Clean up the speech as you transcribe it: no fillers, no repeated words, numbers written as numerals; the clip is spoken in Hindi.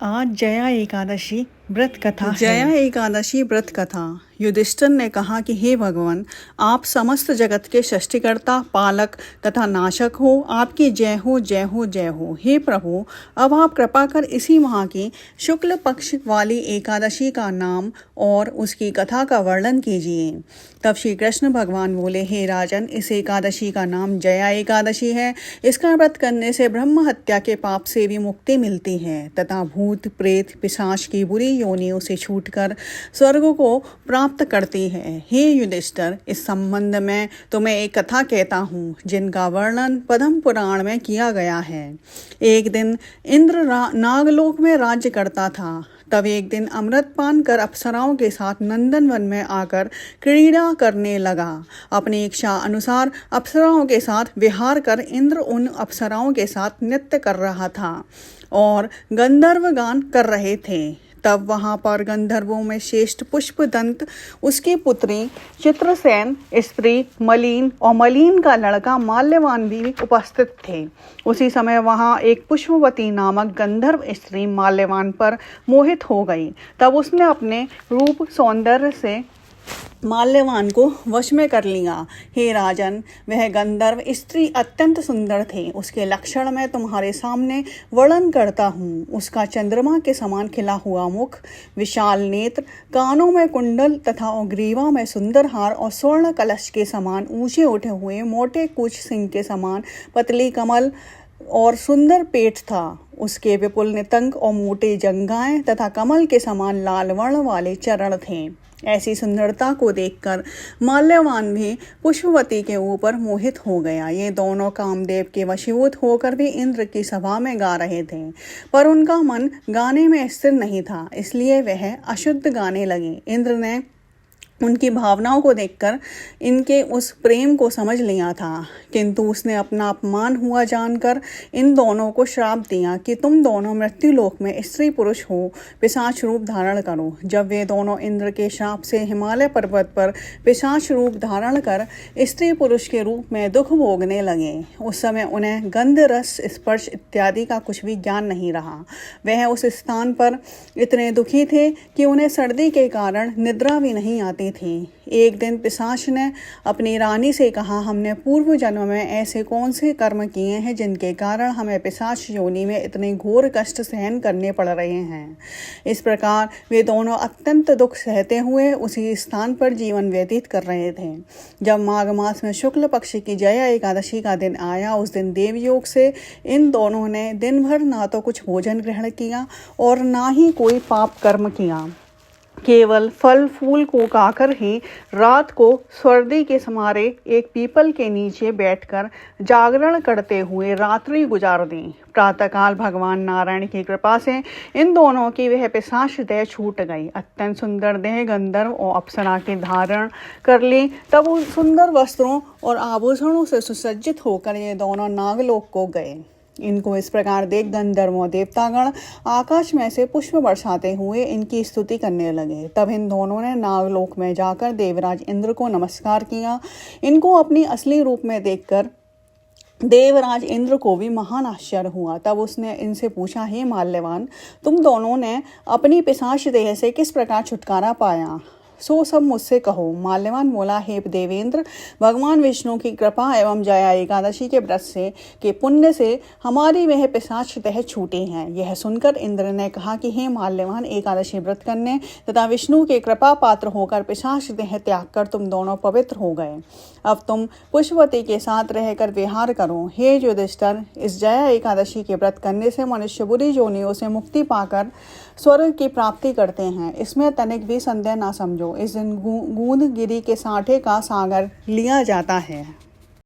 आज जया एकादशी व्रत कथा है। जया एकादशी व्रत कथा। युधिष्ठिर ने कहा कि हे भगवान, आप समस्त जगत के सृष्टिकर्ता, पालक तथा नाशक हो। आपकी जय हो, जय हो, जय हो। हे प्रभु, अब आप कृपा कर इसी माह की शुक्ल पक्ष वाली एकादशी का नाम और उसकी कथा का वर्णन कीजिए। तब श्री कृष्ण भगवान बोले, हे राजन, इस एकादशी का नाम जया एकादशी है। इसका व्रत करने से ब्रह्म हत्या के पाप से भी मुक्ति मिलती है तथा भूत प्रेत पिशाच की बुरी योनियों से छूटकर स्वर्ग को प्राप्त करती है। हे युधिष्ठिर, इस संबंध में तुम्हें एक कथा कहता हूँ जिनका वर्णन पद्म पुराण में किया गया है। एक दिन इंद्र नागलोक में राज्य करता था। तब एक दिन अमृत पान कर अप्सराओं के साथ नंदनवन में आकर क्रीड़ा करने लगा। अपनी इच्छा अनुसार अप्सराओं के साथ विहार कर इंद्र उन अप्सराओं के साथ नृत्य कर रहा था और गंधर्व गान कर रहे थे। तब वहां पर गंधर्वों में श्रेष्ठ पुष्पदंत, उसकी पुत्री चित्रसेन, स्त्री मलिन और मलिन का लड़का माल्यवान भी उपस्थित थे। उसी समय वहां एक पुष्पवती नामक गंधर्व स्त्री माल्यवान पर मोहित हो गई। तब उसने अपने रूप सौंदर्य से माल्यवान को वश में कर लिया। हे राजन, वह गंधर्व स्त्री अत्यंत सुंदर थे। उसके लक्षण मैं तुम्हारे सामने वर्णन करता हूँ। उसका चंद्रमा के समान खिला हुआ मुख, विशाल नेत्र, कानों में कुंडल तथा ग्रीवा में सुंदर हार और स्वर्ण कलश के समान ऊंचे उठे हुए मोटे कुछ सिंह के समान पतली कमल और सुंदर पेट था। उसके विपुल नितंग और मोटे जंघाएं तथा कमल के समान लाल वर्ण वाले चरण थे। ऐसी सुंदरता को देखकर माल्यवान भी पुष्पवती के ऊपर मोहित हो गया। ये दोनों कामदेव के वशीभूत होकर भी इंद्र की सभा में गा रहे थे, पर उनका मन गाने में स्थिर नहीं था, इसलिए वह अशुद्ध गाने लगे। इंद्र ने उनकी भावनाओं को देखकर इनके उस प्रेम को समझ लिया था, किंतु उसने अपना अपमान हुआ जानकर इन दोनों को श्राप दिया कि तुम दोनों मृत्युलोक में स्त्री पुरुष हो, पिशाच रूप धारण करो। जब वे दोनों इंद्र के श्राप से हिमालय पर्वत पर पिशाच रूप धारण कर स्त्री पुरुष के रूप में दुख भोगने लगे, उस समय उन्हें गंध रस स्पर्श इत्यादि का कुछ भी ज्ञान नहीं रहा। वह उस स्थान पर इतने दुखी थे कि उन्हें सर्दी के कारण निद्रा भी नहीं आती थी। एक दिन पिशाच ने अपनी रानी से कहा, हमने पूर्व जन्म में ऐसे कौन से कर्म किए हैं जिनके कारण हमें पिशाच योनि में इतने घोर कष्ट सहन करने पड़ रहे हैं। इस प्रकार वे दोनों अत्यंत दुख सहते हुए उसी स्थान पर जीवन व्यतीत कर रहे थे। जब माघ मास में शुक्ल पक्ष की जया एकादशी का दिन आया, उस दिन देवयोग से इन दोनों ने दिन भर ना तो कुछ भोजन ग्रहण किया और ना ही कोई पाप कर्म किया। केवल फल फूल को खाकर ही रात को सर्दी के समारे एक पीपल के नीचे बैठकर जागरण करते हुए रात्रि गुजार दी। प्रातःकाल भगवान नारायण की कृपा से इन दोनों की वह पिशाच देह छूट गई। अत्यंत सुंदर देह गंधर्व और अप्सरा के धारण कर ली। तब उन सुंदर वस्त्रों और आभूषणों से सुसज्जित होकर ये दोनों नागलोक को गए। इनको इस प्रकार देख गंधर्व और देवतागण आकाश में से पुष्प बरसाते हुए इनकी स्तुति करने लगे। तब इन दोनों ने नागलोक में जाकर देवराज इंद्र को नमस्कार किया। इनको अपनी असली रूप में देखकर देवराज इंद्र को भी महान आश्चर्य हुआ। तब उसने इनसे पूछा, हे माल्यवान, तुम दोनों ने अपनी पिशाच देह से किस प्रकार छुटकारा पाया, सो सब मुझसे कहो। माल्यवान बोला, हे देवेंद्र, भगवान विष्णु की कृपा एवं जया एकादशी के व्रत से के पुण्य से हमारी वह पिशाच देह छूटी है। यह सुनकर इंद्र ने कहा कि हे माल्यवान, एकादशी व्रत करने तथा विष्णु के कृपा पात्र होकर पिशाच देह त्याग कर तुम दोनों पवित्र हो गए। अब तुम पुष्पवती के साथ रहकर विहार करो। हे युधिष्ठिर, इस जया एकादशी के व्रत करने से मनुष्य बुरी योनियों से मुक्ति पाकर स्वर्ग की प्राप्ति करते हैं। इसमें तनिक भी संदेह ना समझो। इस दिन गूंद गिरी के सांठे का सागर लिया जाता है।